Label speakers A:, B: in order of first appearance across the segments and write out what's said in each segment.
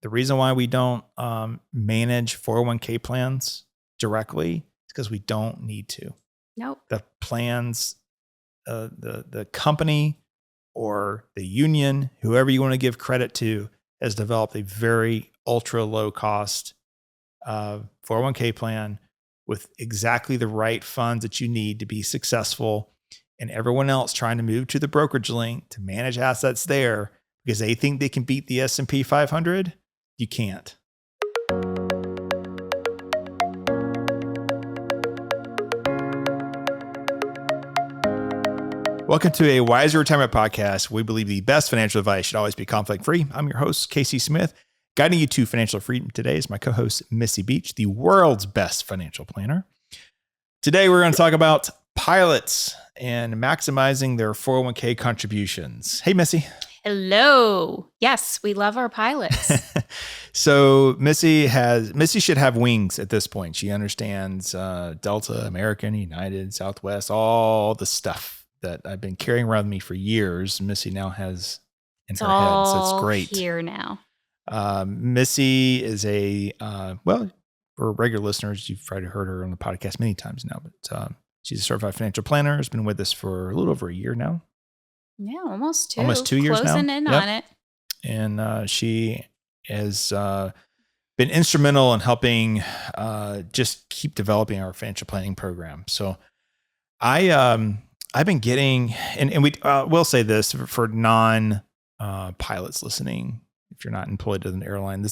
A: The reason why we don't manage 401k plans directly is because we don't need to.
B: Nope.
A: The plans, the company or the union, whoever you want to give credit to, has developed a very ultra low cost 401k plan with exactly the right funds that you need to be successful. And everyone else trying to move to the brokerage link to manage assets there because they think they can beat the S&P 500, you can't. Welcome to a Wiser Retirement Podcast. We believe the best financial advice should always be conflict-free. I'm your host, Casey Smith. Guiding you to financial freedom today is my co-host, Missie Beach, the world's best financial planner. Today, we're going to talk about pilots and maximizing their 401k contributions. Hey, Missie.
B: Hello. Yes, we love our pilots.
A: So Missie should have wings at this point. She understands Delta, American, United, Southwest, all the stuff that I've been carrying around with me for years. Missy now has in her head, so it's great.
B: Here now.
A: Missy is for regular listeners, you've probably heard her on the podcast many times now, but she's a certified financial planner. Has been with us for a little over a year now.
B: Yeah, almost 2.
A: Almost 2 years now.
B: Closing in on it.
A: And she has been instrumental in helping just keep developing our financial planning program. So I've been getting, and we will say this for non-pilots listening, if you're not employed as an airline,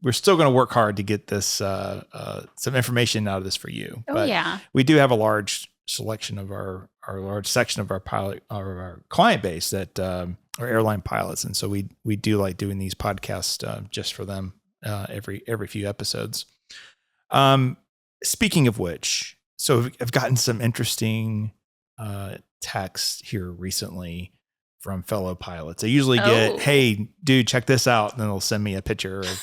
A: we're still going to work hard to get this some information out of this for you.
B: But yeah,
A: we do have a large selection of our large section of our pilot or our client base that are airline pilots, and so we do like doing these podcasts just for them every few episodes. Speaking of which, so I've gotten some interesting texts here recently from fellow pilots. I usually get, "Hey, dude, check this out," and then they'll send me a picture of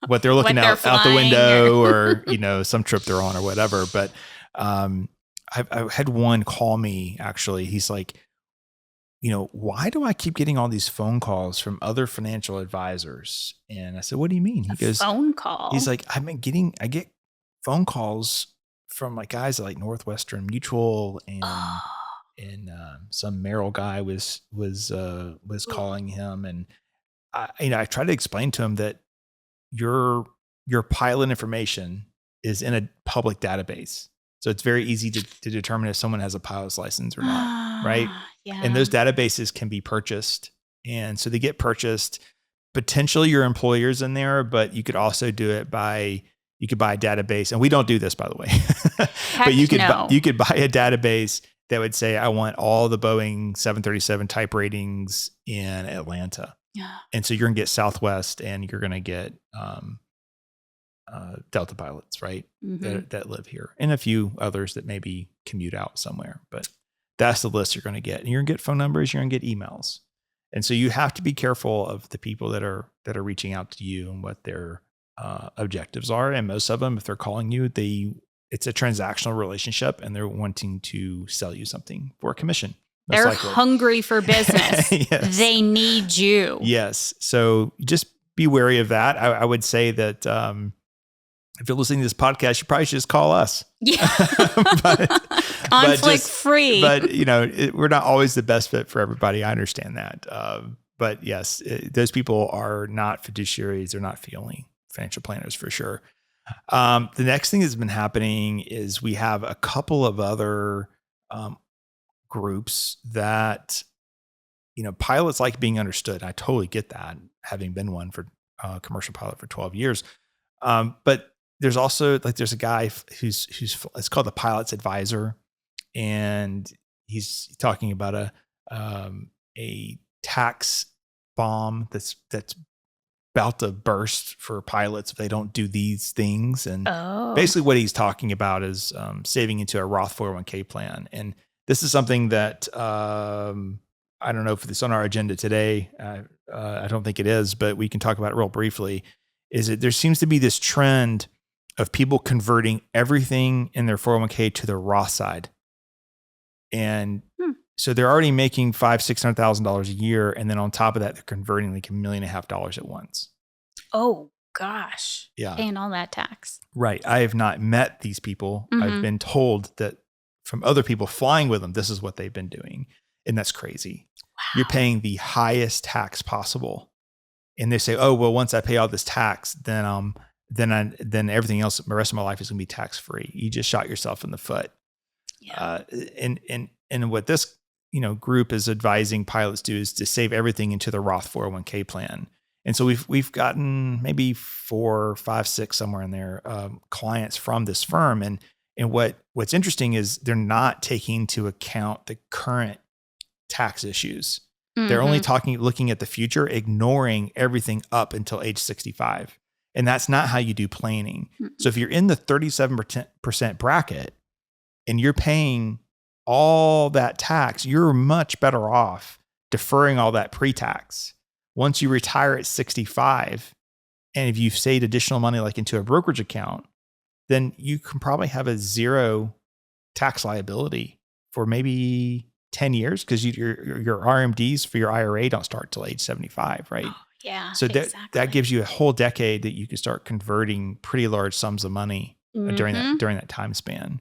A: what they're looking out the window, or some trip they're on or whatever. But I've had one call me actually. He's like, why do I keep getting all these phone calls from other financial advisors? And I said, what do you mean? He goes,
B: phone call.
A: He's like, I get phone calls from like guys like Northwestern Mutual and some Merrill guy was calling him, and I tried to explain to him that your pilot information is in a public database. So it's very easy to determine if someone has a pilot's license or not, right?
B: Yeah.
A: And those databases can be purchased. And so they get purchased. Potentially your employer's in there, but you could also do it you could buy a database. And we don't do this, by the way. But you could buy a database that would say, I want all the Boeing 737 type ratings in Atlanta.
B: Yeah.
A: And so you're going to get Southwest and you're going to get Delta pilots, right?
B: Mm-hmm.
A: That live here, and a few others that maybe commute out somewhere. But that's the list you're going to get. And you're going to get phone numbers, you're going to get emails. And so you have to be careful of the people that are reaching out to you and what their objectives are. And most of them, if they're calling you, it's a transactional relationship and they're wanting to sell you something for a commission.
B: They're hungry for business.
A: Yes.
B: They need you.
A: Yes. So just be wary of that. I would say that if you're listening to this podcast, you probably should just call us.
B: Yeah. Conflict free.
A: But we're not always the best fit for everybody. I understand that. But yes, those people are not fiduciaries. They're not feeling financial planners for sure. The next thing that's been happening is we have a couple of other groups that, pilots like being understood. I totally get that, having been one for commercial pilot for 12 years. But there's also there's a guy who's it's called the pilot's advisor, and he's talking about a tax bomb that's about to burst for pilots if they don't do these things. And basically what he's talking about is saving into a Roth 401k plan. And this is something that I don't know if it's on our agenda today. I don't think it is, but we can talk about it real briefly. Is that there seems to be this trend of people converting everything in their 401k to the Roth side. And so they're already making $500,000-$600,000 a year. And then on top of that, they're converting like $1.5 million at once.
B: Oh, gosh.
A: Yeah.
B: Paying all that tax.
A: Right. I have not met these people. I've been told that from other people flying with them, this is what they've been doing. And that's crazy.
B: Wow.
A: You're paying the highest tax possible. And they say, oh, well, once I pay all this tax, then everything else, the rest of my life is going to be tax free. You just shot yourself in the foot.
B: Yeah.
A: And what this, group is advising pilots do is to save everything into the Roth 401k plan. And so we've gotten maybe 4, 5, 6 somewhere in there clients from this firm. And what's interesting is they're not taking into account the current tax issues. They're only looking at the future, ignoring everything up until age 65. And that's not how you do planning. So if you're in the 37% bracket and you're paying all that tax, you're much better off deferring all that pre-tax. Once you retire at 65, and if you've saved additional money like into a brokerage account, then you can probably have a zero tax liability for maybe 10 years because your RMDs for your IRA don't start till age 75, right?
B: Oh, yeah.
A: So that gives you a whole decade that you can start converting pretty large sums of money during that time span.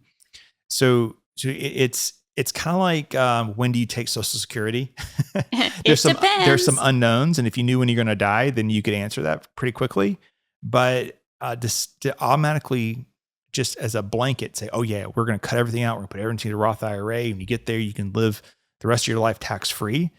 A: So it's kind of like when do you take Social Security? There's some unknowns, and if you knew when you're going to die, then you could answer that pretty quickly. But to automatically, just as a blanket, say, oh yeah, we're going to cut everything out. We're going to put everything to the Roth IRA. When you get there, you can live the rest of your life tax free.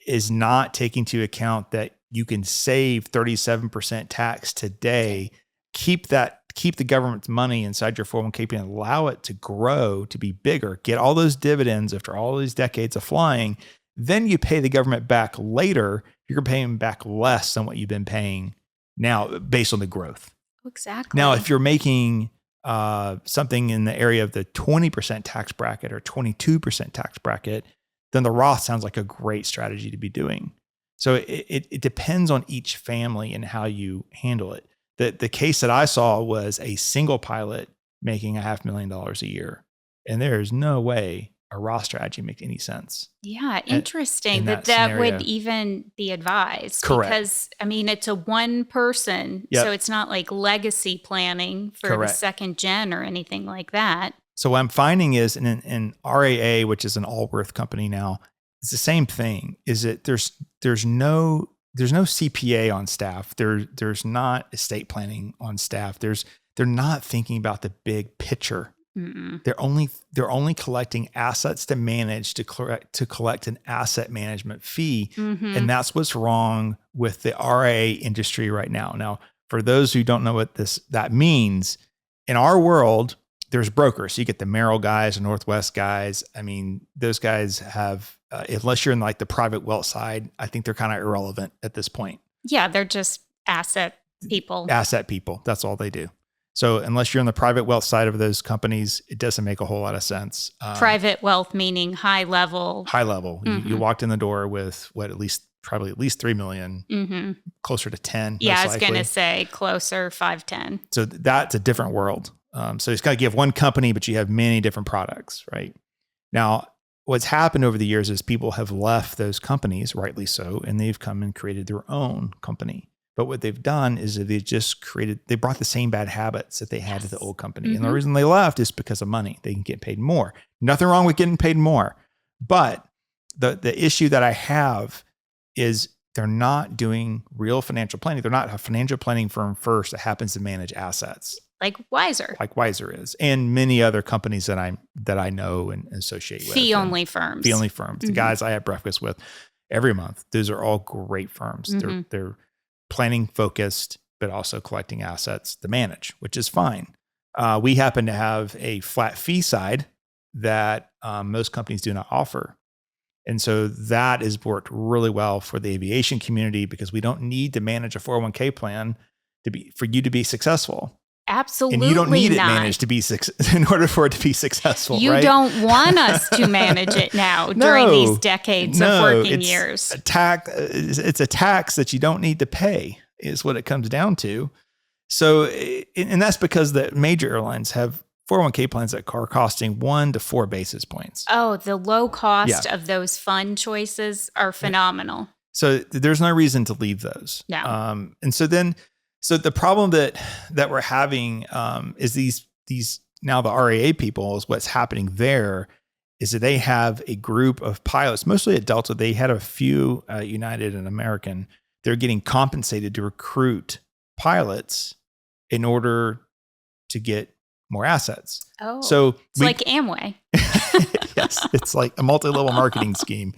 A: Is not taking into account that you can save 37% tax today. Keep the government's money inside your 401k plan, allow it to grow, to be bigger, get all those dividends after all these decades of flying. Then you pay the government back later. You're paying back less than what you've been paying now based on the growth.
B: Exactly.
A: Now, if you're making something in the area of the 20% tax bracket or 22% tax bracket, then the Roth sounds like a great strategy to be doing. So it depends on each family and how you handle it. The case that I saw was a single pilot making $500,000 a year. And there is no way a Roth strategy makes any sense.
B: Yeah, interesting that would even be advised.
A: Correct.
B: Because, it's a one person, so it's not like legacy planning for the second gen or anything like that.
A: So what I'm finding is in RAA, which is an Allworth company now, it's the same thing, is that there's no CPA on staff. There's not estate planning on staff. They're not thinking about the big picture. They're only collecting assets to manage to collect an asset management fee. And that's what's wrong with the RIA industry right now. Now, for those who don't know what that means, in our world, there's brokers. So you get the Merrill guys and Northwest guys. Those guys have, unless you're in like the private wealth side, I think they're kind of irrelevant at this point.
B: Yeah, they're just asset people.
A: Asset people. That's all they do. So unless you're in the private wealth side of those companies, it doesn't make a whole lot of sense.
B: Private wealth meaning high level.
A: High level. You walked in the door with probably at least 3 million, closer to 10.
B: Yeah, I was going to say closer 5-10.
A: So that's a different world. So it's got to give one company, but you have many different products, right? Now, what's happened over the years is people have left those companies, rightly so, and they've come and created their own company. But what they've done is that they brought the same bad habits that they had at the old company. And the reason they left is because of money. They can get paid more. Nothing wrong with getting paid more. But the issue that I have is they're not doing real financial planning. They're not a financial planning firm first that happens to manage assets.
B: Like Wiser.
A: Like Wiser is. And many other companies that I know and associate with.
B: Fee-only firms.
A: Fee-only firms. The guys I have breakfast with every month, those are all great firms. They're planning focused, but also collecting assets to manage, which is fine. We happen to have a flat fee side that most companies do not offer. And so that has worked really well for the aviation community because we don't need to manage a 401k plan for you to be successful.
B: Absolutely.
A: And you don't need it managed to be in order for it to be successful.
B: You
A: right?
B: don't want us to manage it now during these decades of working years.
A: It's a tax that you don't need to pay is what it comes down to. So, and that's because the major airlines have 401k plans that are costing 1 to 4 basis points.
B: Oh, the low cost of those fund choices are phenomenal.
A: So there's no reason to leave those.
B: No.
A: And so then So the problem that we're having is these now the RAA people is what's happening there is that they have a group of pilots, mostly at Delta. They had a few United and American. They're getting compensated to recruit pilots in order to get more assets.
B: Oh,
A: so
B: it's like Amway.
A: Yes, it's like a multi-level marketing scheme.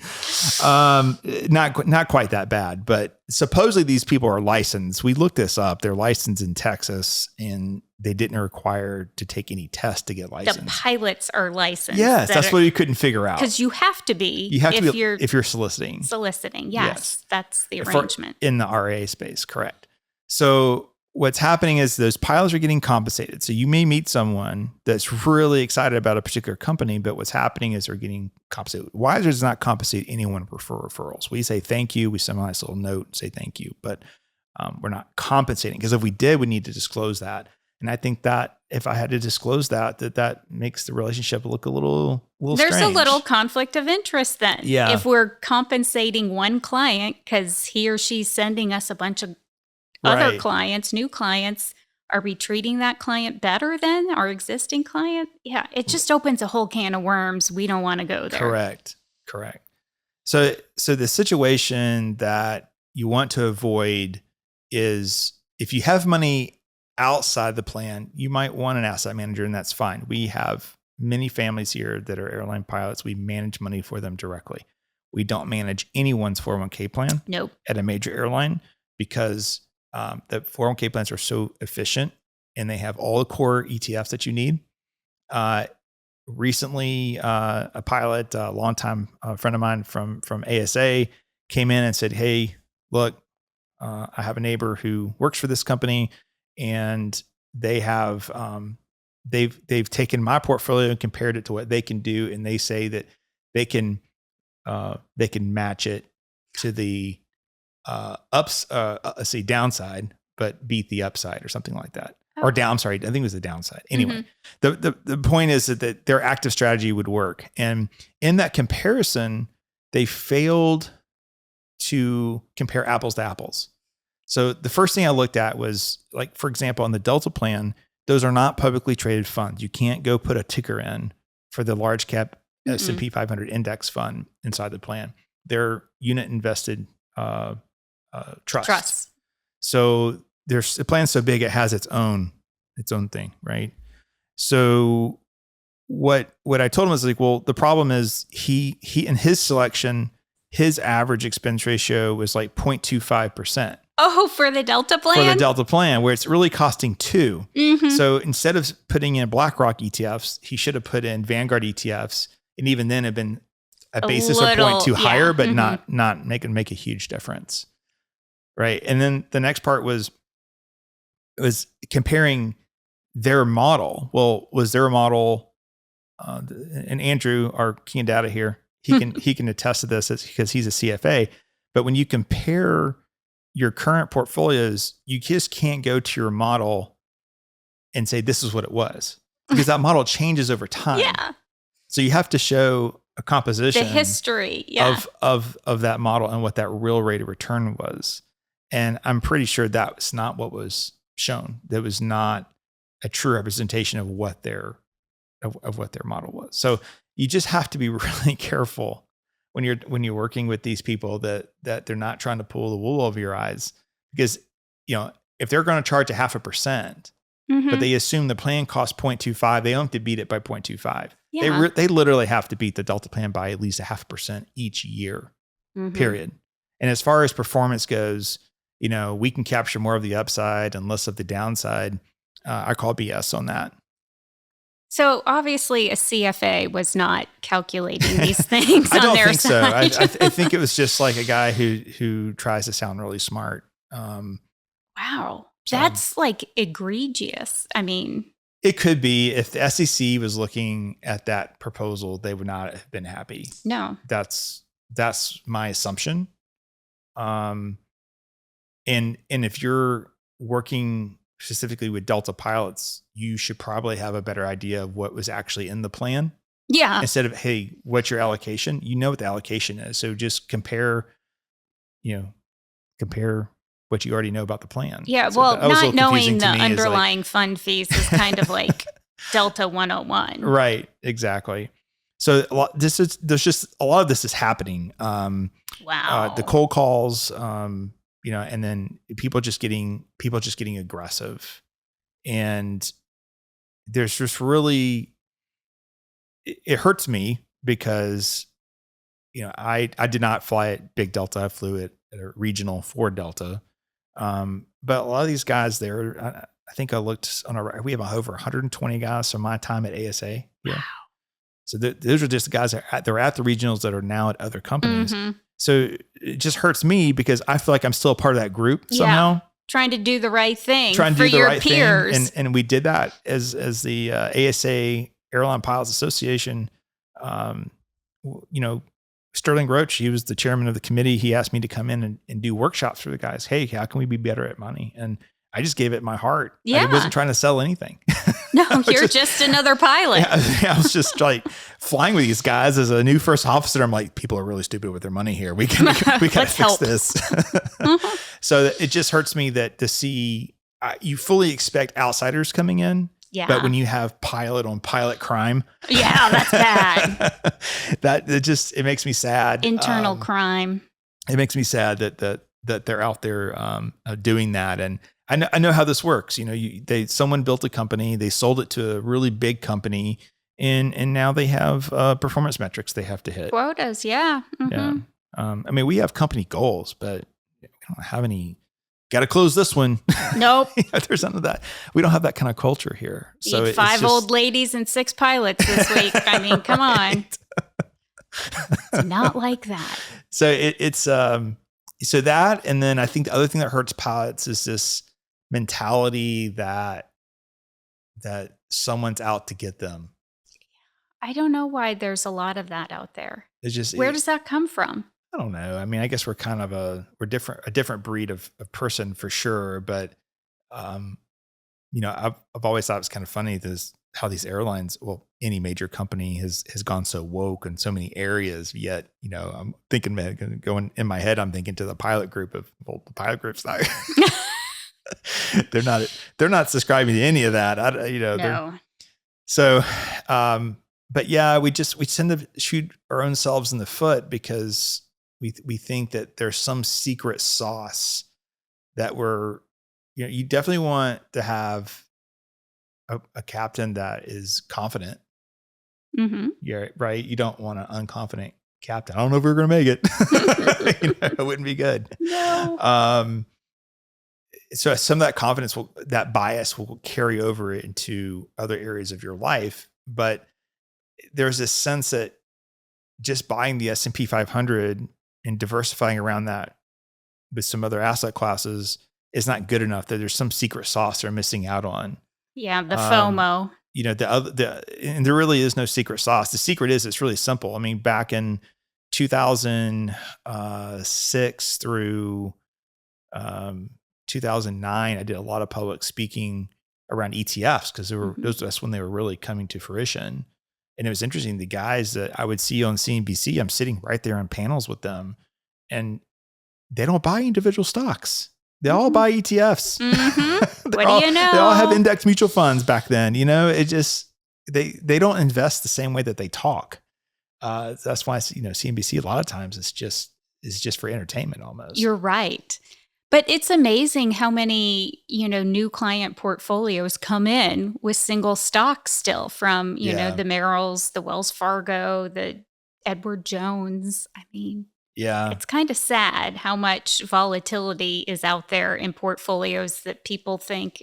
A: Not quite that bad, but supposedly these people are licensed. We looked this up. They're licensed in Texas, and they didn't require to take any test to get licensed.
B: The pilots are licensed.
A: Yes, that's what we couldn't figure out.
B: Because you have to be.
A: If you're soliciting.
B: Soliciting, yes. That's the arrangement.
A: In the RA space, correct. So what's happening is those pilots are getting compensated. So you may meet someone that's really excited about a particular company, but what's happening is they're getting compensated. Wiser does not compensate anyone for referrals. We say thank you. We send a nice little note and say thank you, but we're not compensating, because if we did, we need to disclose that. And I think that if I had to disclose that makes the relationship look a little
B: There's
A: strange.
B: a little conflict of interest then.
A: Yeah.
B: If we're compensating one client because he or she's sending us a bunch of other clients, new clients, are we treating that client better than our existing client? Yeah, it just opens a whole can of worms. We don't want to go there.
A: Correct. So the situation that you want to avoid is if you have money outside the plan, you might want an asset manager, and that's fine. We have many families here that are airline pilots. We manage money for them directly. We don't manage anyone's 401k plan at a major airline, because the 401k plans are so efficient and they have all the core ETFs that you need. Recently, a pilot, a longtime friend of mine from ASA, came in and said, "Hey, look, I have a neighbor who works for this company, and they have they've taken my portfolio and compared it to what they can do, and they say that they can match it to the downside, but beat the upside or something like that." Or down, sorry, I think it was the downside. Anyway, the point is that their active strategy would work. And in that comparison, they failed to compare apples to apples. So the first thing I looked at was, like, for example, on the Delta plan, those are not publicly traded funds. You can't go put a ticker in for the large cap S&P 500 index fund inside the plan. They're unit invested trusts. So the plan's so big, it has its own thing, right? So what I told him was like, well, the problem is he in his selection, his average expense ratio was like 0.25%.
B: Oh, for the Delta plan?
A: For the Delta plan, where it's really costing 2. So instead of putting in BlackRock ETFs, he should have put in Vanguard ETFs, and even then have been a basis of 0.2 higher, but not make a huge difference. Right. And then the next part was comparing their model. Well, was their model, and Andrew, our key in data here, he can attest to this because he's a CFA. But when you compare your current portfolios, you just can't go to your model and say this is what it was, because that model changes over time.
B: Yeah.
A: So you have to show a composition,
B: the history
A: of that model and what that real rate of return was. And I'm pretty sure that's not what was shown. That was not a true representation of what their model was. So you just have to be really careful when you're working with these people that they're not trying to pull the wool over your eyes, because, if they're going to charge 0.5%, but they assume the plan costs 0.25, they don't have to beat it by 0.25. Yeah. They literally have to beat the Delta plan by at least 0.5% each year, period. And as far as performance goes, we can capture more of the upside and less of the downside. I call BS on that.
B: So obviously a CFA was not calculating these things
A: I
B: on
A: don't
B: their
A: think
B: side.
A: So. I think it was just like a guy who tries to sound really smart.
B: Wow. That's like egregious. I mean,
A: it could be. If the SEC was looking at that proposal, they would not have been happy.
B: No.
A: That's my assumption. And if you're working specifically with Delta pilots, you should probably have a better idea of what was actually in the plan.
B: Yeah.
A: Instead of, hey, what's your allocation? You know what the allocation is. So just compare what you already know about the plan.
B: Yeah,
A: So
B: well,
A: that was a
B: not
A: little
B: knowing
A: confusing
B: the
A: to me, is like-
B: underlying fund fees is kind of like Delta 101.
A: Right, exactly. So there's just a lot of this is happening.
B: Wow.
A: The cold calls, and then people just getting aggressive, and there's just really, it hurts me because, I did not fly at Big Delta. I flew at a regional for Delta. But a lot of these guys there, I think I looked we have over 120 guys from my time at ASA. Yeah. Wow. So those are just the guys they're at the regionals that are now at other companies. Mm-hmm. So it just hurts me because I feel like I'm still a part of that group somehow.
B: Trying to do the right thing
A: for
B: your
A: right
B: peers.
A: Thing. And we did that as the ASA Airline Pilots Association. Sterling Roach, he was the chairman of the committee. He asked me to come in and do workshops for the guys. Hey, how can we be better at money? And I just gave it my heart. Yeah. I wasn't trying to sell anything.
B: No, you're just another pilot.
A: Yeah, I was just like flying with these guys as a new first officer. I'm like, people are really stupid with their money here. We got to fix this. Mm-hmm. So it just hurts me that to see you fully expect outsiders coming in. Yeah. But when you have pilot on pilot crime.
B: Yeah, that's bad.
A: it makes me sad.
B: Internal crime.
A: It makes me sad that they're out there doing that. And I know how this works. Someone built a company, they sold it to a really big company, and now they have performance metrics they have to hit.
B: Quotas, yeah. Mm-hmm.
A: Yeah. We have company goals, but we don't have any. Got to close this one.
B: Nope.
A: There's none of that. We don't have that kind of culture here. So
B: Eat 5 old ladies and 6 pilots this week. I mean, come on. It's not like that.
A: So it's so that, and then I think the other thing that hurts pilots is this mentality that someone's out to get them.
B: I don't know why there's a lot of that out there. Where does that come from?
A: I don't know. I guess we're kind of a different breed of person for sure. But, I've always thought it's kind of funny how these airlines, well, any major company has gone so woke in so many areas. Yet, I'm thinking, going in my head, I'm thinking to the pilot group the pilot group's not, they're not subscribing to any of that.
B: No.
A: So, but yeah, we tend to shoot our own selves in the foot because we think that there's some secret sauce that you definitely want to have a captain that is confident. Mm-hmm. Yeah, right. You don't want an unconfident captain. I don't know if we're going to make it. It wouldn't be good.
B: No.
A: So some of that confidence that bias will carry over into other areas of your life. But there's this sense that just buying the S&P 500 and diversifying around that with some other asset classes is not good enough, that there's some secret sauce they're missing out on.
B: Yeah, the FOMO.
A: And there really is no secret sauce. The secret is, it's really simple. Back in 2006 through 2009, I did a lot of public speaking around ETFs because that's when they were really coming to fruition. And it was interesting. The guys that I would see on CNBC, I'm sitting right there on panels with them, and they don't buy individual stocks. They all buy ETFs.
B: Mm-hmm. What do you know?
A: They all have index mutual funds back then. It just, they don't invest the same way that they talk. That's why, CNBC a lot of times is just for entertainment almost.
B: You're right. But it's amazing how many, new client portfolios come in with single stocks still from, the Merrills, the Wells Fargo, the Edward Jones.
A: Yeah,
B: it's kind of sad how much volatility is out there in portfolios that people think,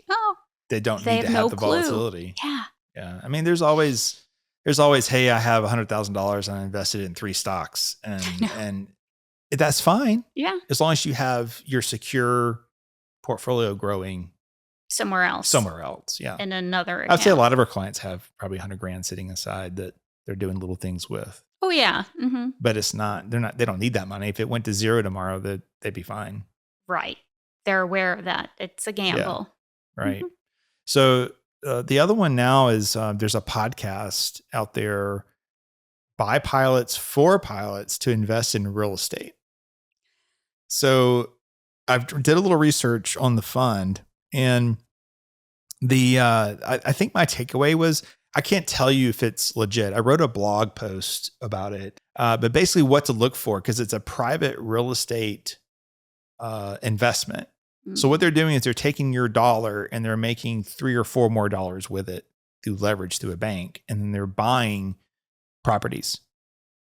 A: they don't need to have the volatility.
B: Yeah.
A: Yeah. There's always, hey, I have $100,000 and I invested in 3 stocks, and that's fine.
B: Yeah.
A: As long as you have your secure portfolio growing
B: somewhere else.
A: Yeah.
B: In another account.
A: I'd say a lot of our clients have probably $100,000 sitting aside that they're doing little things with.
B: Oh yeah. Mm-hmm.
A: But they don't need that money. If it went to 0 tomorrow, they'd be fine.
B: Right. They're aware of that. It's a gamble.
A: Yeah. Right. Mm-hmm. So the other one now is there's a podcast out there by pilots for pilots to invest in real estate. So I've did a little research on the fund, and I think my takeaway was, I can't tell you if it's legit. I wrote a blog post about it, but basically what to look for, because it's a private real estate investment. So what they're doing is they're taking your dollar and they're making $3 or $4 more with it through leverage through a bank, and then they're buying properties.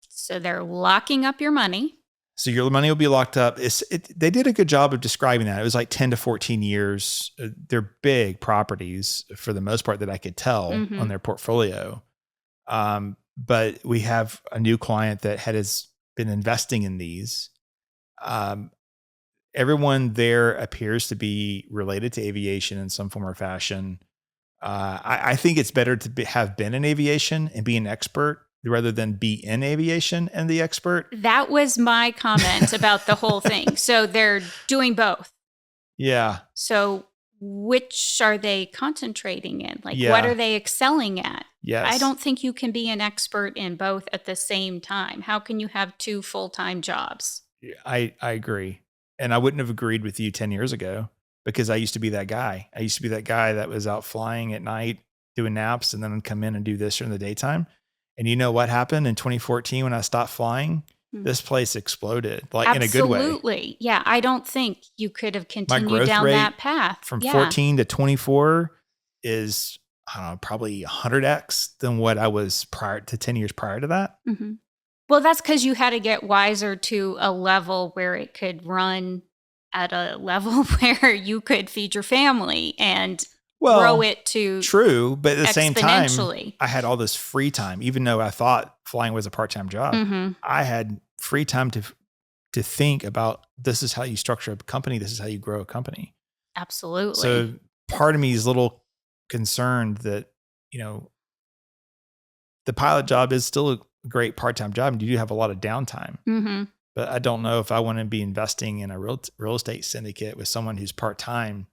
B: So they're locking up your money.
A: So your money will be locked up. They did a good job of describing that. It was like 10 to 14 years. They're big properties for the most part that I could tell on their portfolio. But we have a new client that has been investing in these. Everyone there appears to be related to aviation in some form or fashion. I think it's better to have been in aviation and be an expert rather than be in aviation and the expert.
B: That was my comment about the whole thing. So they're doing both.
A: Yeah.
B: So which are they concentrating in? Like, what are they excelling at?
A: Yes.
B: I don't think you can be an expert in both at the same time. How can you have 2 full-time jobs?
A: I agree. And I wouldn't have agreed with you 10 years ago, because I used to be that guy. I used to be that guy that was out flying at night, doing naps, and then I'd come in and do this during the daytime. And you know what happened in 2014 when I stopped flying? This place exploded, like in a good way.
B: Absolutely. Yeah. I don't think you could have
A: My
B: continued
A: growth
B: down
A: rate
B: that path.
A: from 14 to 24 is, I don't know, probably 100x than what I was prior to 10 years prior to that.
B: Mm-hmm. Well, that's because you had to get wiser to a level where it could run at a level where you could feed your family and grow it to
A: true, but at the same time,
B: exponentially.
A: I had all this free time. Even though I thought flying was a part-time job, I had free time to think about, this is how you structure a company. This is how you grow a company.
B: Absolutely.
A: So part of me is a little concerned that, you know, the pilot job is still a great part-time job, and you do have a lot of downtime. But I don't know if I want to be investing in a real estate syndicate with someone who's part-time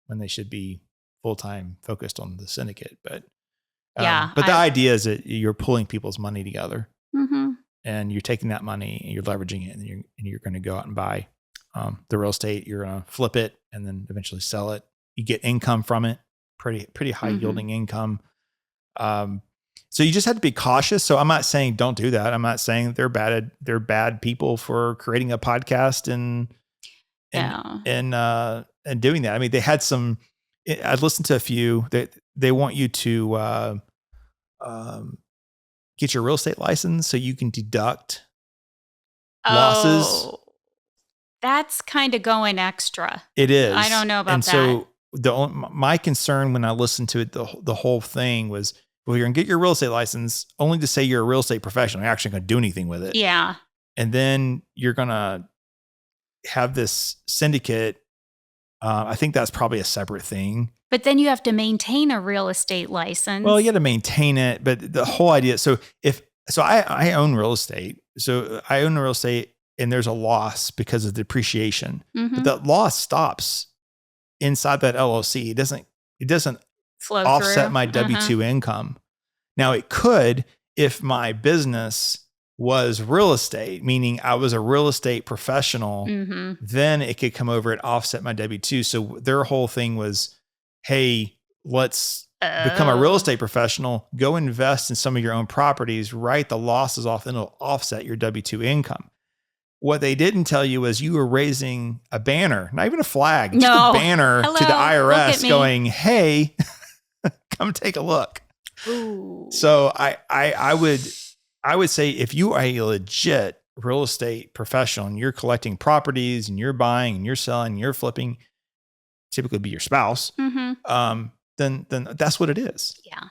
A: when they should be full-time focused on the syndicate. But but the idea is that you're pulling people's money together, and you're taking that money and you're leveraging it, and you're going to go out and buy the real estate. You're going to flip it and then eventually sell it. You get income from it, pretty high yielding income. So you just have to be cautious. So I'm not saying don't do that. I'm not saying they're bad people for creating a podcast and doing that. I mean, they had some. I listened to a few that they want you to get your real estate license so you can deduct losses.
B: That's kind of going extra.
A: It is.
B: I don't know about that.
A: And so my concern when I listened to it, the whole thing was, well, you're going to get your real estate license only to say you're a real estate professional. You're actually going to do anything with it.
B: Yeah.
A: And then you're going to have this syndicate. I think that's probably a separate thing.
B: But then you have to maintain a real estate license.
A: Well, you got to maintain it. But the whole idea, I own real estate. So I own real estate, and there's a loss because of depreciation. But that loss stops inside that LLC. It doesn't
B: flow
A: offset
B: through
A: my W-2 income. Now it could if my business was real estate, meaning I was a real estate professional, then it could come over and offset my W-2. So their whole thing was, hey, let's become a real estate professional, go invest in some of your own properties, write the losses off, and it'll offset your W-2 income. What they didn't tell you was you were raising a banner, not even a flag, just a banner to the IRS going, hey, come take a look.
B: Ooh.
A: So I would say if you are a legit real estate professional and you're collecting properties and you're buying and you're selling and you're flipping, typically be your spouse, then that's what it is.
B: Yeah.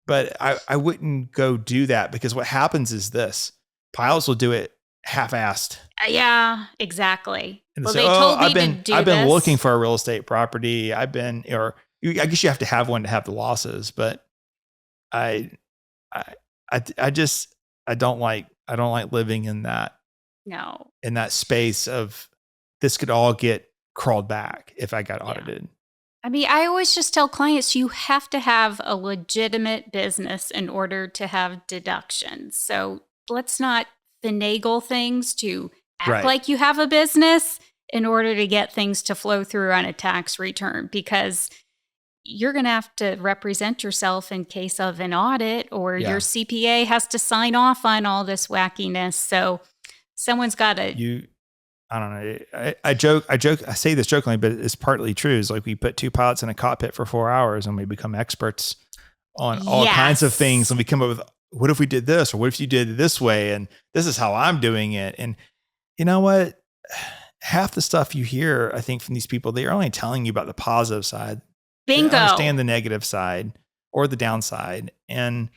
A: But I wouldn't go do that, because what happens is this: pilots will do it half-assed.
B: Yeah, exactly.
A: And
B: well,
A: say,
B: they told me
A: I've been looking for a real estate property. I guess you have to have one to have the losses, but I don't like living in that space of this could all get crawled back if I got audited.
B: I mean, I always just tell clients you have to have a legitimate business in order to have deductions. So let's not finagle things to act like you have a business in order to get things to flow through on a tax return, because you're going to have to represent yourself in case of an audit, or your CPA has to sign off on all this wackiness. So someone's got to.
A: I don't know. I joke. I say this jokingly, but it's partly true. It's like we put two pilots in a cockpit for 4 hours and we become experts on all kinds of things. And we come up with, what if we did this? Or what if you did it this way? And this is how I'm doing it. And you know what? Half the stuff you hear, I think, from these people, they're only telling you about the positive side.
B: Bingo.
A: They understand the negative side or the downside. And,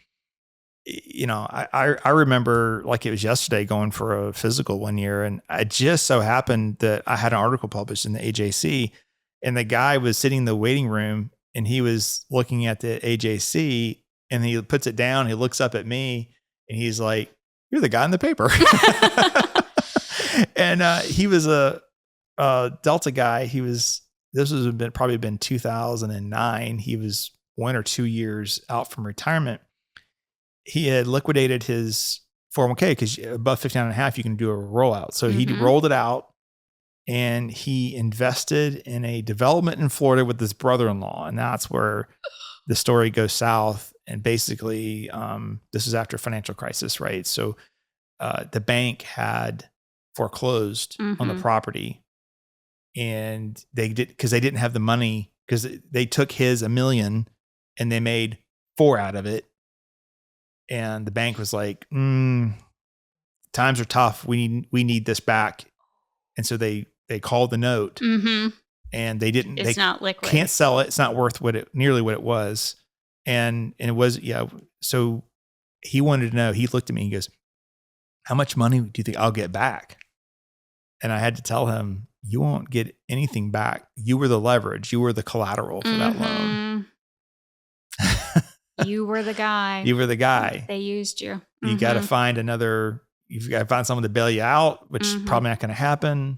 A: you know, I remember like it was yesterday going for a physical one year. And it just so happened that I had an article published in the AJC, and the guy was sitting in the waiting room and he was looking at the AJC, and he puts it down. He looks up at me and he's like, "You're the guy in the paper." And he was a Delta guy. This was probably been 2009. He was 1 or 2 years out from retirement. He had liquidated his 401k because above 59.5, you can do a rollout. So he rolled it out, and he invested in a development in Florida with his brother-in-law. And that's where the story goes south. And basically, this is after a financial crisis, right? So the bank had foreclosed on the property, and they did, because they didn't have the money, because they took his $1 million and they made 4 out of it. And the bank was like, times are tough. We need this back. And so they called the note, and they didn't,
B: it's not liquid.
A: Can't sell it. It's not worth nearly what it was. And it was, so he wanted to know, he looked at me and he goes, "How much money do you think I'll get back?" And I had to tell him, "You won't get anything back. You were the leverage. You were the collateral for that loan."
B: You were the guy.
A: You were the guy.
B: They used you.
A: You got to find you've got to find someone to bail you out, which is probably not going to happen.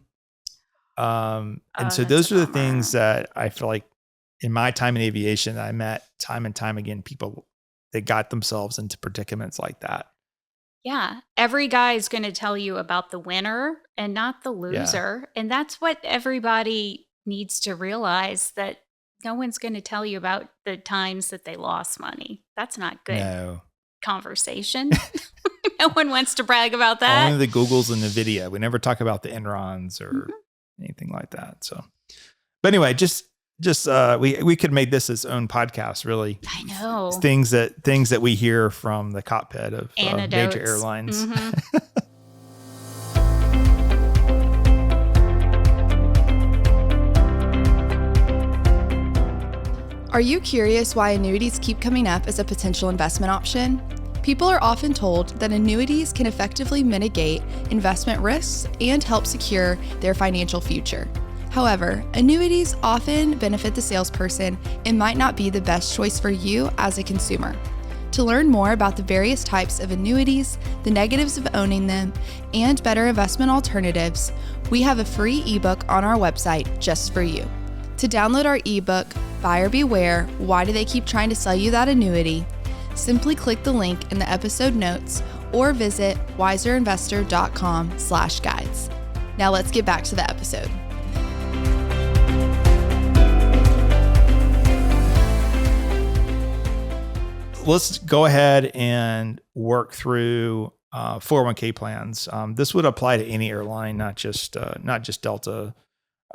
A: And so those are the things that I feel like in my time in aviation, I met time and time again, people that got themselves into predicaments like that.
B: Yeah. Every guy is going to tell you about the winner and not the loser. Yeah. And that's what everybody needs to realize, that no one's going to tell you about the times that they lost money. That's not good conversation. No one wants to brag about that.
A: Only the Googles and the video. We never talk about the Enrons or anything like that. So, but anyway, just we could make this its own podcast, really.
B: I know.
A: Things that we hear from the cockpit of major airlines.
C: Are you curious why annuities keep coming up as a potential investment option? People are often told that annuities can effectively mitigate investment risks and help secure their financial future. However, annuities often benefit the salesperson and might not be the best choice for you as a consumer. To learn more about the various types of annuities, the negatives of owning them, and better investment alternatives, we have a free ebook on our website just for you. To download our ebook, Buyer Beware, Why Do They Keep Trying to Sell You That Annuity? Simply click the link in the episode notes or visit wiserinvestor.com/guides. Now let's get back to the episode.
A: Let's go ahead and work through 401k plans. This would apply to any airline, not just Delta.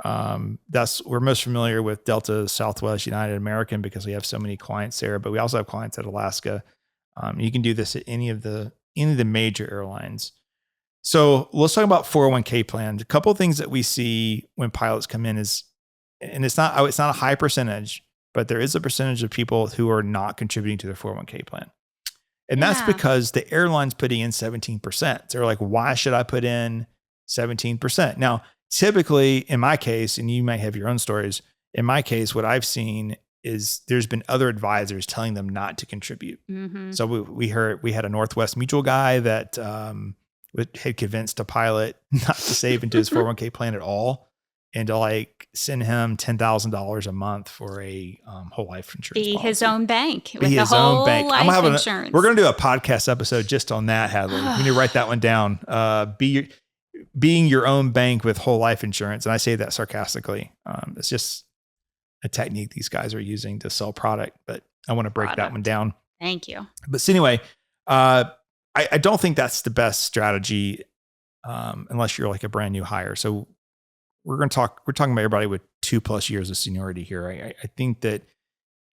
A: We're most familiar with Delta, Southwest, United, American, because we have so many clients there, but we also have clients at Alaska. You can do this at any of the major airlines. So let's talk about 401k plans. A couple of things that we see when pilots come in it's not a high percentage, but there is a percentage of people who are not contributing to their 401k plan. And that's because the airline's putting in 17%. They're like, why should I put in 17%? Now, typically, in my case, and you might have your own stories, in my case, what I've seen is there's been other advisors telling them not to contribute. So we had a Northwest Mutual guy that had convinced a pilot not to save into his 401k plan at all, and to like send him $10,000 a month for a whole life insurance
B: Be
A: policy.
B: His own bank.
A: Be his own bank.
B: Life insurance.
A: We're going to do a podcast episode just on that, Hadley. We need to write that one down. being your own bank with whole life insurance, and I say that sarcastically, it's just a technique these guys are using to sell product, but I want to break that one down.
B: Thank you.
A: But so anyway, I don't think that's the best strategy unless you're like a brand new hire. So we're talking about everybody with 2+ years of seniority here. I think that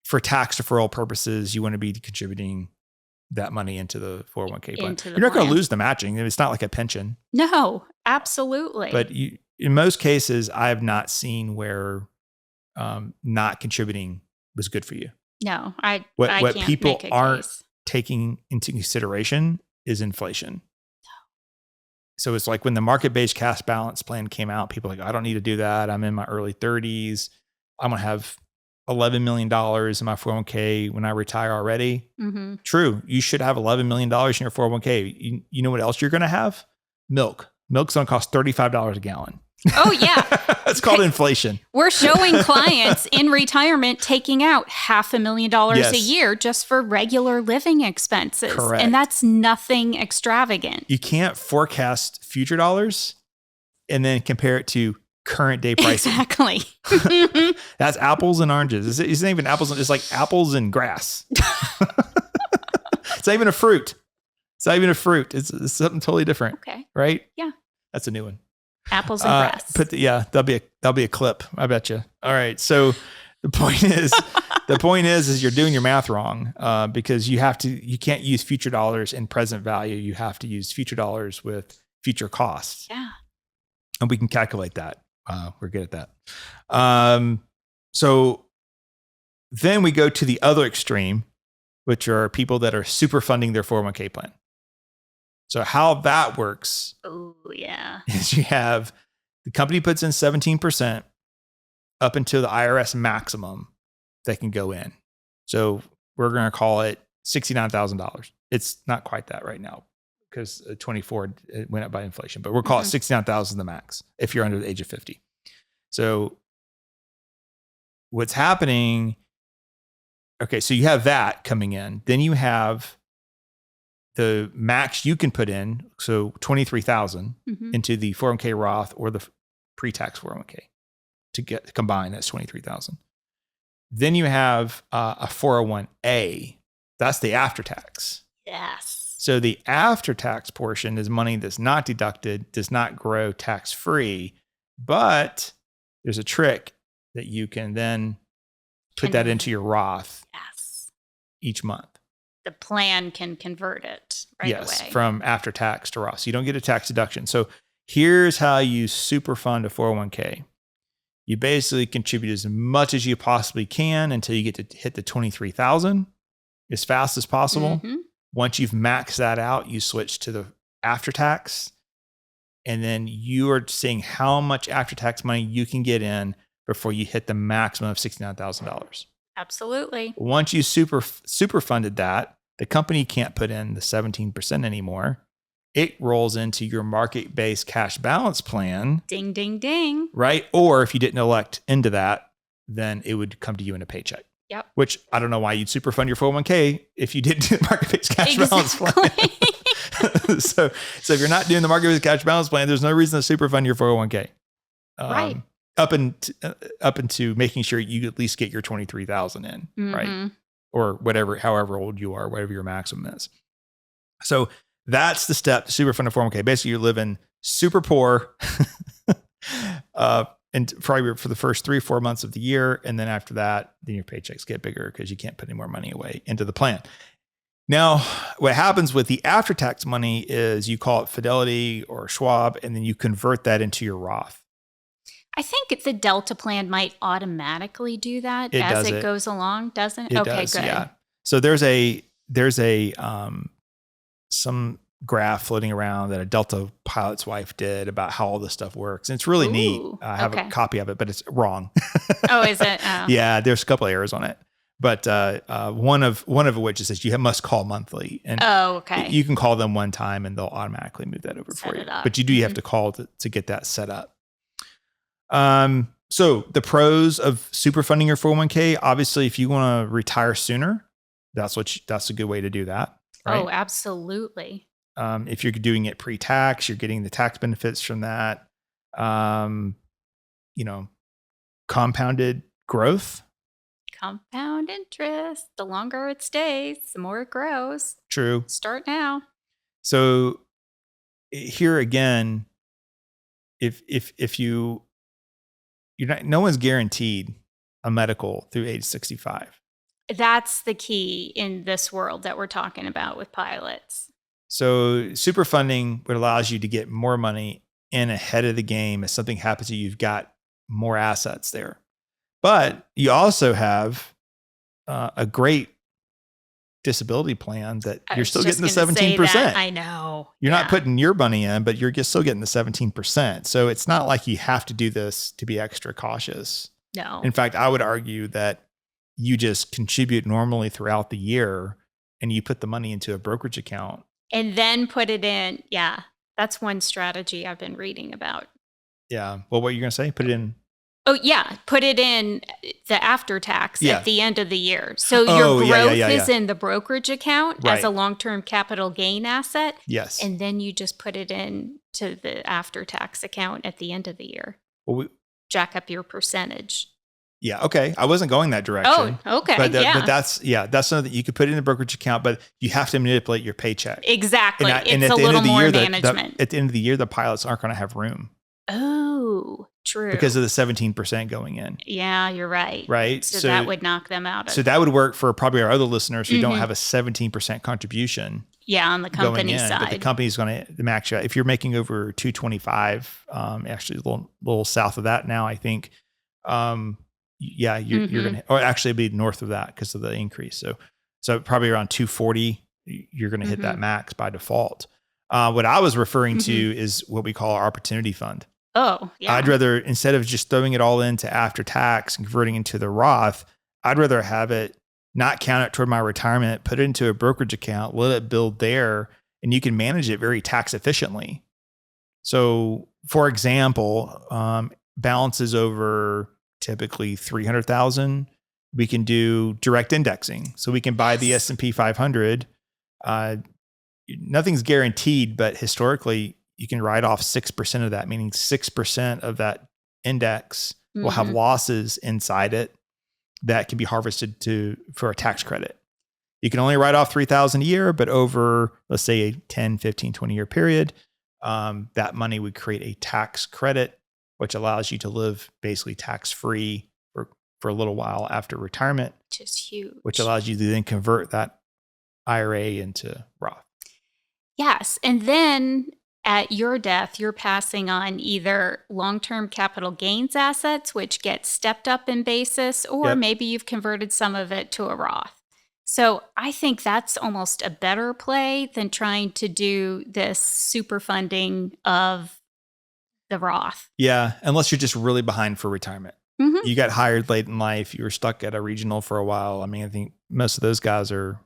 A: for tax deferral purposes, you want to be contributing that money into the 401k plan. You're not going to lose the matching. It's not like a pension.
B: No, absolutely.
A: But in most cases, I have not seen where not contributing was good for you.
B: No, I
A: what
B: can't
A: people
B: make a
A: aren't
B: case.
A: taking into consideration is inflation. So it's like when the market-based cash balance plan came out, people were like, I don't need to do that. I'm in my early 30s. I'm going to have $11 million in my 401k when I retire already.
B: Mm-hmm.
A: True. You should have $11 million in your 401k. You know what else you're going to have? Milk. Milk's going to cost $35 a gallon.
B: Oh, yeah.
A: It's called inflation.
B: We're showing clients in retirement taking out $500,000 a year just for regular living expenses.
A: Correct.
B: And that's nothing extravagant.
A: You can't forecast future dollars and then compare it to current day pricing.
B: Exactly.
A: That's apples and oranges. It's not even apples. It's like apples and grass. It's not even a fruit. It's not even a fruit. It's something totally different.
B: Okay.
A: Right?
B: Yeah.
A: That's a new one.
B: Apples and grass.
A: That'll be a clip. I bet you. All right. So the point is you're doing your math wrong because you can't use future dollars in present value. You have to use future dollars with future costs.
B: Yeah.
A: And we can calculate that. We're good at that. So then we go to the other extreme, which are people that are super funding their 401k plan. So how that works is you have the company puts in 17% up until the IRS maximum that can go in. So we're going to call it $69,000. It's not quite that right now because 24 it went up by inflation, but we'll call it 69,000 the max if you're under the age of 50. So what's happening? Okay, so you have that coming in. Then you have the max you can put in, so 23,000 into the 401k Roth or the pre-tax 401k to combine. That's 23,000. Then you have a 401a. That's the after tax.
B: Yes.
A: So the after tax portion is money that's not deducted, does not grow tax free, but there's a trick that you can then put that into your Roth each month.
B: The plan can convert it right away.
A: From after tax to Roth. So you don't get a tax deduction. So here's how you super fund a 401k. You basically contribute as much as you possibly can until you get to hit the 23,000 as fast as possible. Once you've maxed that out, you switch to the after tax. And then you are seeing how much after tax money you can get in before you hit the maximum of $69,000.
B: Absolutely.
A: Once you super funded that, the company can't put in the 17% anymore. It rolls into your market-based cash balance plan.
B: Ding, ding, ding.
A: Right? Or if you didn't elect into that, then it would come to you in a paycheck.
B: Yep.
A: Which I don't know why you'd super fund your 401k if you didn't do the market-based cash balance plan. So if you're not doing the market-based cash balance plan, there's no reason to super fund your 401k.
B: Right.
A: Up into making sure you at least get your 23,000 in, right? Or however old you are, whatever your maximum is. So that's the step to super fund a 401k. Basically, you're living super poor, and probably for the first 3-4 months of the year, and then after that, then your paychecks get bigger because you can't put any more money away into the plan. Now, what happens with the after-tax money is you call it Fidelity or Schwab, and then you convert that into your Roth.
B: I think the Delta plan might automatically do that it goes along, doesn't it?
A: Okay, good. Yeah. So there's some graph floating around that a Delta pilot's wife did about how all this stuff works. And it's really neat. I have a copy of it, but it's wrong.
B: Oh, is it? Oh.
A: Yeah, there's a couple of errors on it. But one of which is that you must call monthly. And you can call them one time and they'll automatically move that over for you. But you do have to call to get that set up. So the pros of super funding your 401k, obviously, if you want to retire sooner, that's a good way to do that. Right?
B: Oh, absolutely.
A: If you're doing it pre-tax, you're getting the tax benefits from that. Compounded growth.
B: Compound interest. The longer it stays, the more it grows.
A: True.
B: Start now.
A: So here again, if you're not, no one's guaranteed a medical through age 65.
B: That's the key in this world that we're talking about with pilots.
A: So superfunding what allows you to get more money in ahead of the game. If something happens to you, you've got more assets there. But you also have a great disability plan that you're still getting the 17%.
B: I know.
A: You're not putting your money in, but you're still getting the 17%. So it's not like you have to do this to be extra cautious.
B: No.
A: In fact, I would argue that you just contribute normally throughout the year and you put the money into a brokerage account.
B: And then put it in. Yeah. That's one strategy I've been reading about.
A: Yeah. Well, what are you going to say? Put it in.
B: Oh, yeah. Put it in the after tax at the end of the year. So your growth is in the brokerage account as a long-term capital gain asset.
A: Yes.
B: And then you just put it in to the after tax account at the end of the year.
A: Well,
B: jack up your percentage.
A: Yeah. Okay. I wasn't going that direction.
B: Oh, okay.
A: But that's something that you could put in the brokerage account, but you have to manipulate your paycheck.
B: Exactly. It's a little more management.
A: At the end of the year, the pilots aren't going to have room.
B: Oh, true.
A: Because of the 17% going in.
B: Yeah, you're right.
A: Right.
B: So that would knock them out.
A: So that would work for probably our other listeners who don't have a 17% contribution.
B: Yeah, on the company side.
A: But the company's going to max you out. If you're making over 225, actually a little south of that now, I think, you're going to, or actually it'd be north of that because of the increase. So probably around 240, you're going to hit that max by default. What I was referring to is what we call our opportunity fund.
B: Oh, yeah.
A: I'd rather, instead of just throwing it all into after tax and converting into the Roth, I'd rather have it not count it toward my retirement, put it into a brokerage account, let it build there, and you can manage it very tax efficiently. So for example, balances over typically 300,000, we can do direct indexing. So we can buy the S&P 500. Nothing's guaranteed, but historically you can write off 6% of that, meaning 6% of that index will have losses inside it that can be harvested for a tax credit. You can only write off 3,000 a year, but over, let's say, a 10, 15, 20 year period, that money would create a tax credit, which allows you to live basically tax-free for a little while after retirement.
B: Which is huge.
A: Which allows you to then convert that IRA into Roth.
B: Yes. And then at your death, you're passing on either long-term capital gains assets, which get stepped up in basis, or maybe you've converted some of it to a Roth. So I think that's almost a better play than trying to do this super funding of the Roth.
A: Yeah, unless you're just really behind for retirement. You got hired late in life. You were stuck at a regional for a while. I mean, I think most of those guys are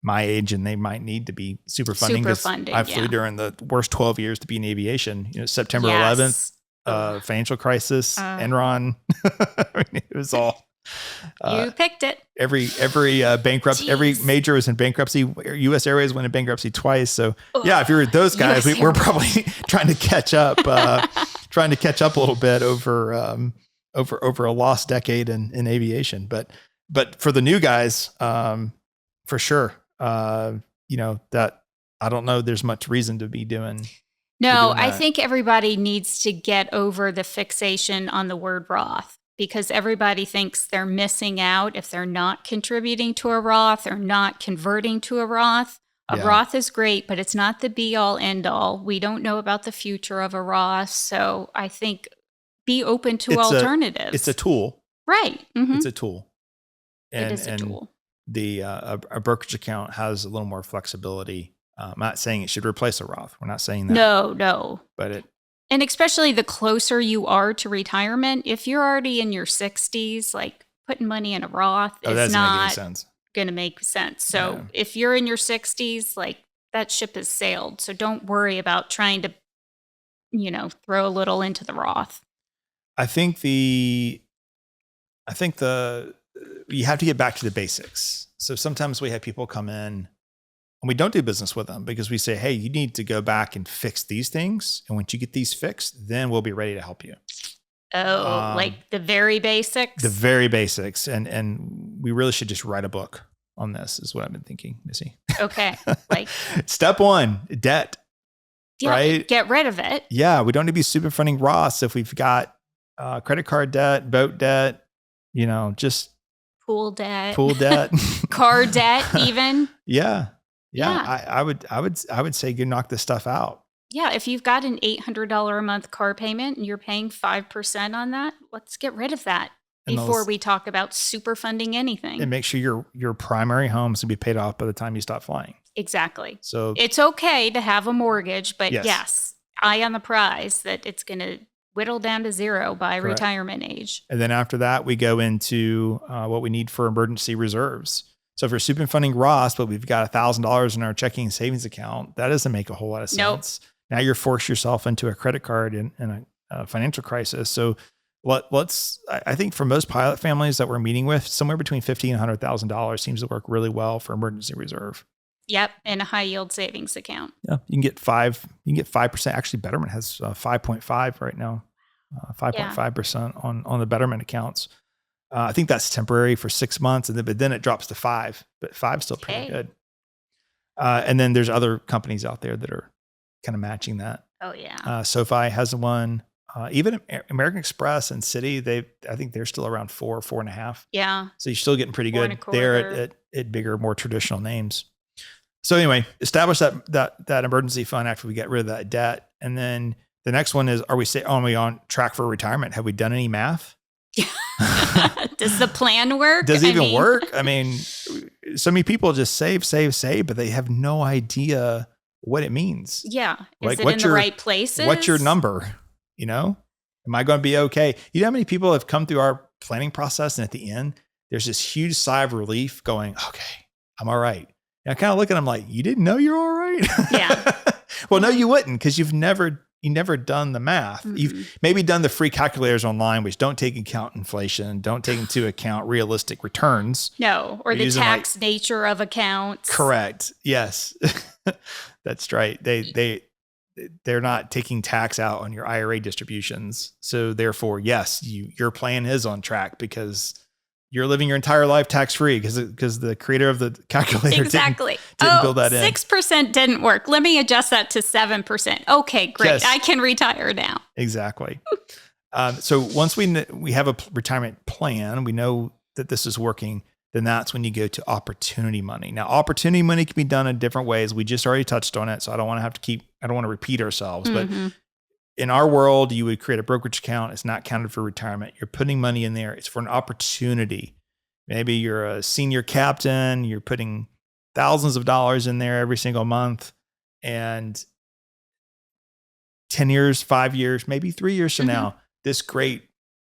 A: my age and they might need to be super funding. I flew during the worst 12 years to be in aviation. September 11th, financial crisis, Enron. I mean, it was all.
B: You picked it.
A: Every bankruptcy, every major was in bankruptcy. U.S. Airways went in bankruptcy twice. So yeah, if you're those guys, we're probably trying to catch up, a little bit over a lost decade in aviation. But for the new guys, for sure, that I don't know. There's much reason to be doing.
B: No, I think everybody needs to get over the fixation on the word Roth, because everybody thinks they're missing out if they're not contributing to a Roth or not converting to a Roth. A Roth is great, but it's not the be all end all. We don't know about the future of a Roth. So I think be open to alternatives.
A: It's a tool.
B: Right.
A: It's a tool.
B: It is a tool.
A: A brokerage account has a little more flexibility. I'm not saying it should replace a Roth. We're not saying that.
B: No.
A: But
B: and especially the closer you are to retirement, if you're already in your 60s, like putting money in a Roth is not going to make sense. So if you're in your 60s, like that ship has sailed. So don't worry about trying to, throw a little into the Roth.
A: I think you have to get back to the basics. So sometimes we have people come in and we don't do business with them because we say, hey, you need to go back and fix these things. And once you get these fixed, then we'll be ready to help you.
B: Oh, like the very basics?
A: The very basics. And we really should just write a book on this is what I've been thinking, Missy.
B: Okay. Like
A: step 1, debt.
B: Yeah,
A: right?
B: Get rid of it.
A: Yeah. We don't need to be superfunding Roth if we've got credit card debt, boat debt, just
B: pool debt, car debt, even.
A: Yeah. I would say you knock this stuff out.
B: Yeah. If you've got an $800 a month car payment and you're paying 5% on that, let's get rid of that before we talk about superfunding anything.
A: And make sure your primary home is to be paid off by the time you stop flying.
B: Exactly.
A: So
B: it's okay to have a mortgage, but yes, eye on the prize that it's going to whittle down to zero by retirement age.
A: And then after that, we go into what we need for emergency reserves. So if you're superfunding Roth, but we've got $1,000 in our checking and savings account, that doesn't make a whole lot of sense. Nope. Now you're forced yourself into a credit card and a financial crisis. So I think for most pilot families that we're meeting with, somewhere between $50,000 and $100,000 seems to work really well for emergency reserve.
B: Yep, and a high yield savings account.
A: Yeah, you can get 5%. Actually, Betterment has 5.5 right now, 5.5% on the Betterment accounts. I think that's temporary for 6 months, but then it drops to 5. But 5 is still pretty good. And then there's other companies out there that are kind of matching that.
B: Oh yeah.
A: SoFi has one. Even American Express and Citi, I think they're still around 4.5.
B: Yeah.
A: So you're still getting pretty good there at bigger, more traditional names. So anyway, establish that emergency fund after we get rid of that debt. And then the next one is, are we on track for retirement? Have we done any math?
B: Does the plan work?
A: Does it even work? I mean, so many people just save, but they have no idea what it means.
B: Yeah. Is it in the right places?
A: What's your number? Am I going to be okay? You know how many people have come through our planning process and at the end, there's this huge sigh of relief going, okay, I'm all right. And I kind of look at them like, you didn't know you're all right?
B: Yeah.
A: Well, no, you wouldn't, because you've never done the math. Mm-hmm. You've maybe done the free calculators online, which don't take account inflation, don't take into account realistic returns.
B: No, or the tax nature of accounts.
A: Correct. Yes. That's right. They're not taking tax out on your IRA distributions. So therefore, yes, your plan is on track because you're living your entire life tax-free because the creator of the calculator didn't build that in.
B: 6% didn't work. Let me adjust that to 7%. Okay, great. Yes. I can retire now.
A: Exactly. So once we have a retirement plan, we know that this is working, then that's when you go to opportunity money. Now, opportunity money can be done in different ways. We just already touched on it, so I don't want to repeat ourselves.
B: Mm-hmm.
A: But in our world, you would create a brokerage account. It's not counted for retirement. You're putting money in there. It's for an opportunity. Maybe you're a senior captain. You're putting thousands of dollars in there every single month. And 10 years, 5 years, maybe 3 years from now, this great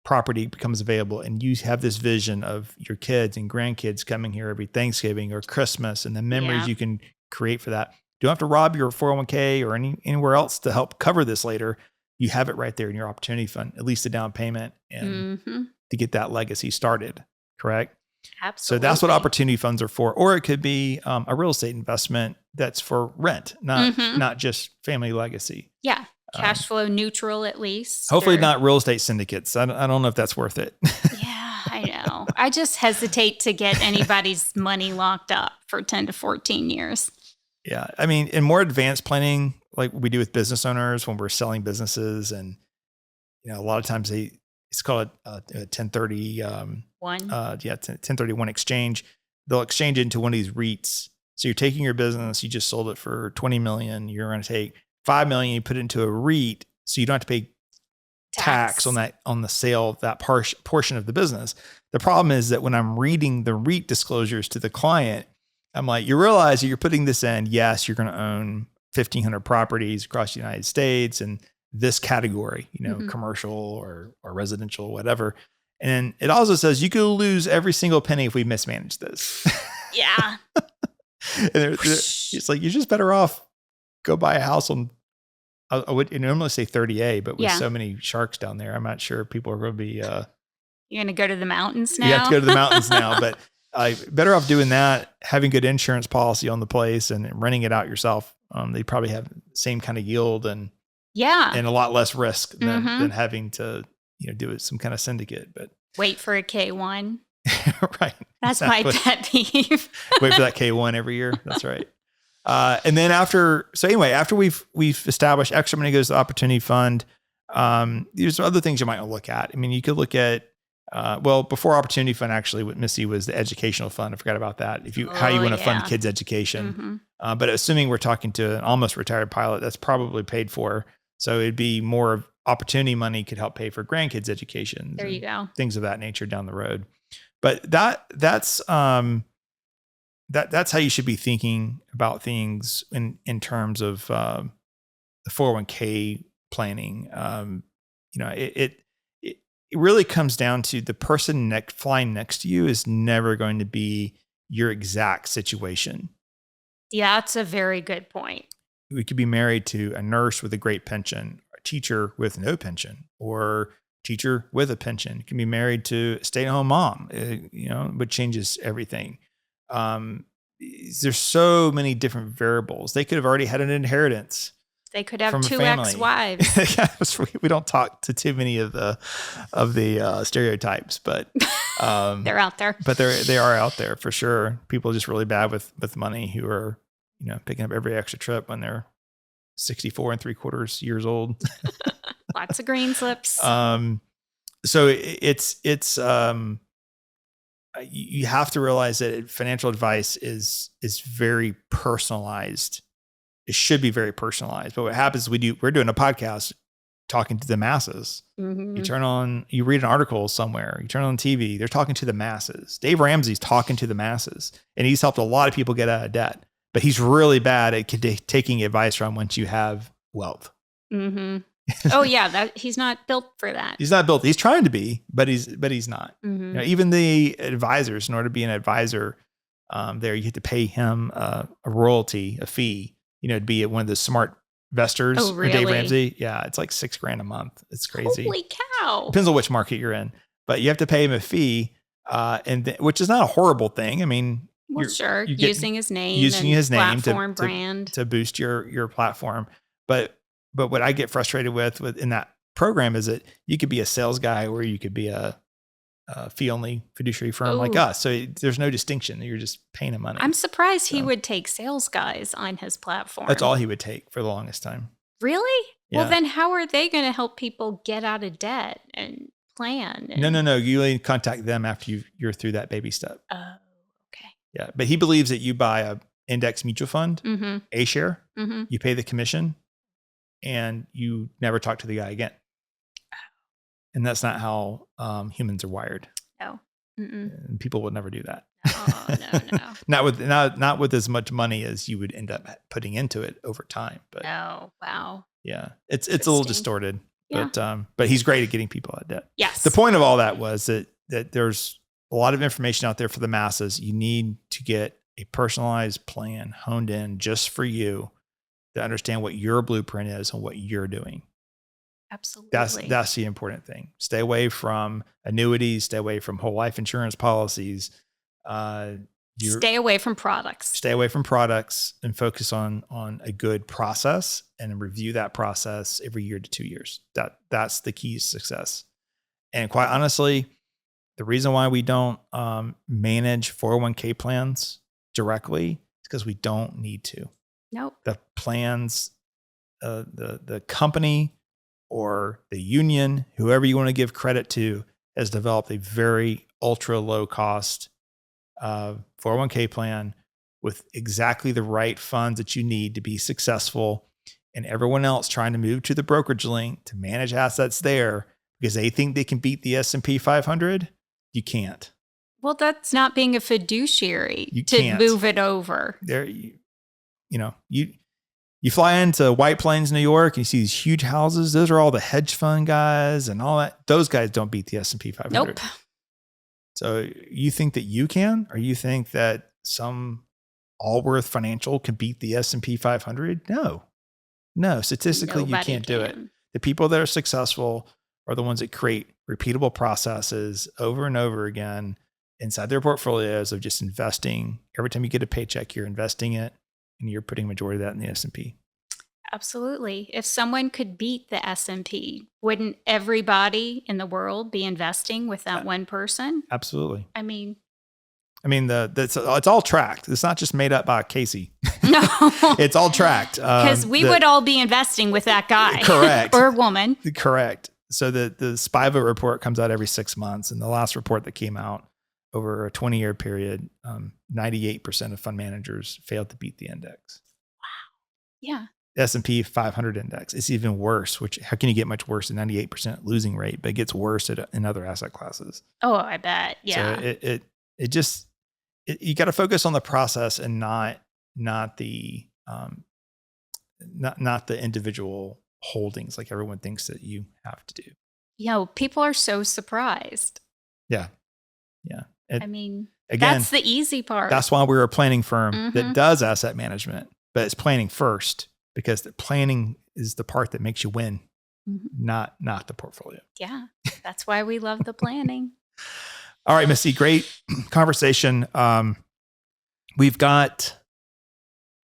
A: property becomes available, and you have this vision of your kids and grandkids coming here every Thanksgiving or Christmas, and the memories you can create for that. You don't have to rob your 401k or anywhere else to help cover this later. You have it right there in your opportunity fund, at least a down payment, and to get that legacy started. Correct?
B: Absolutely.
A: So that's what opportunity funds are for. Or it could be a real estate investment that's for rent, not just family legacy.
B: Yeah. Cash flow neutral, at least.
A: Hopefully not real estate syndicates. I don't know if that's worth it.
B: Yeah, I know. I just hesitate to get anybody's money locked up for 10 to 14 years.
A: Yeah. I mean, in more advanced planning, like we do with business owners when we're selling businesses, and a lot of times it's called a 1030 1031 exchange. They'll exchange it into one of these REITs. So you're taking your business, you just sold it for 20 million. You're going to take 5 million, you put it into a REIT, so you don't have to pay tax on the sale of that portion of the business. The problem is that when I'm reading the REIT disclosures to the client, I'm like, you realize that you're putting this in. Yes, you're going to own 1,500 properties across the United States and this category, commercial or residential, whatever. And it also says you could lose every single penny if we mismanage this.
B: Yeah.
A: It's like, you're just better off go buy a house on, I would normally say 30A, but with so many sharks down there, I'm not sure people are going to be.
B: You're going to go to the mountains now?
A: You have to go to the mountains now, but Better off doing that, having good insurance policy on the place and renting it out yourself. They probably have the same kind of yield and a lot less risk than having to, do it some kind of syndicate. But
B: wait for a K1.
A: Right.
B: That's my pet peeve.
A: Wait for that K1 every year. That's right. And then after we've established extra money goes to the opportunity fund, there's other things you might look at. I mean, you could look at, before opportunity fund, actually what Missie was the educational fund. I forgot about that. How you want to fund kids' education. But assuming we're talking to an almost retired pilot, that's probably paid for. So it'd be more of opportunity money could help pay for grandkids' education.
B: There you go. Things
A: of that nature down the road. But that's how you should be thinking about things in terms of the 401k planning. It really comes down to the person flying next to you is never going to be your exact situation.
B: Yeah, that's a very good point.
A: We could be married to a nurse with a great pension, a teacher with no pension, or teacher with a pension. You can be married to a stay-at-home mom, which changes everything. There's so many different variables. They could have already had an inheritance.
B: They could have two ex-wives.
A: We don't talk to too many of the stereotypes, but
B: they're out there.
A: But they are out there for sure. People are just really bad with money who are picking up every extra trip when they're 64 3/4 years old.
B: Lots of green slips.
A: So it's you have to realize that financial advice is very personalized. It should be very personalized. But what happens is we're doing a podcast talking to the masses. You read an article somewhere, you turn on TV, they're talking to the masses. Dave Ramsey's talking to the masses, and he's helped a lot of people get out of debt, but he's really bad at taking advice from once you have wealth.
B: Oh yeah, he's not built for that.
A: He's not built. He's trying to be, but he's not. Even the advisors, in order to be an advisor, you have to pay him a royalty, a fee, to be one of the smart investors.
B: Oh, really?
A: Dave Ramsey. Yeah, it's like $6,000 a month. It's crazy.
B: Holy cow!
A: Depends on which market you're in, but you have to pay him a fee, which is not a horrible thing. I mean,
B: sure, using his name, platform brand
A: to boost your platform, but what I get frustrated with in that program is that you could be a sales guy or you could be a fee-only fiduciary firm like us. So there's no distinction. You're just paying him money.
B: I'm surprised he would take sales guys on his platform.
A: That's all he would take for the longest time.
B: Really?
A: Yeah.
B: Well, then how are they going to help people get out of debt and plan?
A: No. You only contact them after you're through that baby step.
B: Oh, okay.
A: Yeah. But he believes that you buy a index mutual fund, A share, you pay the commission, and you never talk to the guy again. And that's not how humans are wired.
B: No.
A: And people would never do that.
B: Oh, no.
A: not with as much money as you would end up putting into it over time. But
B: oh, wow.
A: Yeah. It's a little distorted. Yeah. But he's great at getting people out of debt.
B: Yes.
A: The point of all that was that there's a lot of information out there for the masses. You need to get a personalized plan honed in just for you to understand what your blueprint is and what you're doing.
B: Absolutely.
A: That's the important thing. Stay away from annuities, stay away from whole life insurance policies.
B: Stay away from products.
A: Stay away from products and focus on a good process and review that process every year to 2 years. That's the key to success. And quite honestly, the reason why we don't manage 401k plans directly is because we don't need to.
B: Nope.
A: The plans, the company or the union, whoever you want to give credit to, has developed a very ultra low cost 401k plan with exactly the right funds that you need to be successful. And everyone else trying to move to the brokerage link to manage assets there because they think they can beat the S&P 500, you can't.
B: Well, that's not being a fiduciary
A: can't.
B: Move it over.
A: There, you fly into White Plains, New York, and you see these huge houses. Those are all the hedge fund guys and all that. Those guys don't beat the S&P 500.
B: Nope.
A: So you think that you can, or you think that some Allworth Financial can beat the S&P 500? No. Statistically, you can't do it. The people that are successful are the ones that create repeatable processes over and over again inside their portfolios of just investing. Every time you get a paycheck, you're investing it, and you're putting majority of that in the S&P.
B: Absolutely. If someone could beat the S&P, wouldn't everybody in the world be investing with that one person?
A: Absolutely.
B: I mean,
A: it's all tracked. It's not just made up by Casey.
B: no.
A: It's all tracked.
B: Because we would all be investing with that guy.
A: Correct.
B: Or woman.
A: Correct. So the SPIVA report comes out every 6 months. And the last report that came out over a 20-year period, 98% of fund managers failed to beat the index.
B: Wow. Yeah.
A: S&P 500 index. It's even worse, how can you get much worse than 98% losing rate, but it gets worse in other asset classes.
B: Oh, I bet. Yeah.
A: So you got to focus on the process and not the individual holdings like everyone thinks that you have to do.
B: People are so surprised.
A: Yeah.
B: Again, that's the easy part.
A: That's why we're a planning firm that does asset management, but it's planning first, because the planning is the part that makes you win, not the portfolio.
B: Yeah, that's why we love the planning.
A: All right, Missie, great conversation. We've got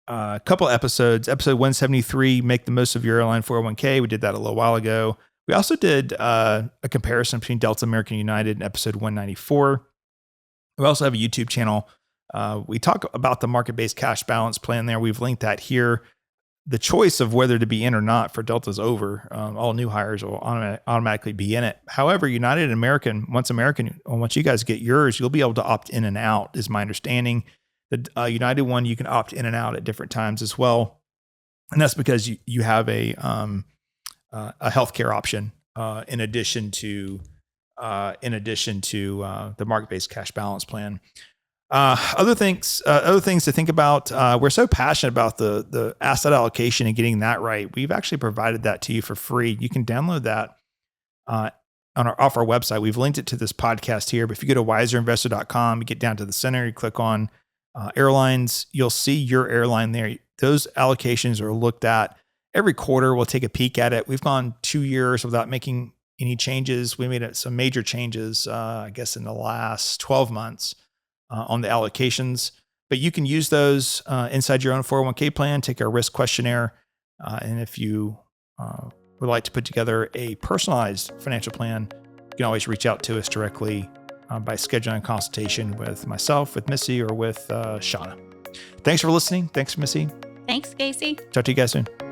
A: a couple episodes. Episode 173, Make the Most of Your Airline 401k. We did that a little while ago. We also did a comparison between Delta, American, United in episode 194. We also have a YouTube channel. We talk about the market-based cash balance plan there. We've linked that here. The choice of whether to be in or not for Delta is over. All new hires will automatically be in it. However, United and American, once you guys get yours, you'll be able to opt in and out, is my understanding. The United one, you can opt in and out at different times as well. And that's because you have a healthcare option in addition to the market-based cash balance plan. Other things to think about. We're so passionate about the asset allocation and getting that right. We've actually provided that to you for free. You can download that off our website. We've linked it to this podcast here. But if you go to wiserinvestor.com, you get down to the center, you click on airlines, you'll see your airline there. Those allocations are looked at every quarter. We'll take a peek at it. We've gone 2 years without making any changes. We made some major changes, I guess, in the last 12 months. On the allocations, but you can use those inside your own 401k plan, take our risk questionnaire. And if you would like to put together a personalized financial plan, you can always reach out to us directly by scheduling a consultation with myself, with Missy, or with Shauna. Thanks for listening. Thanks, Missy.
B: Thanks, Casey.
A: Talk to you guys soon.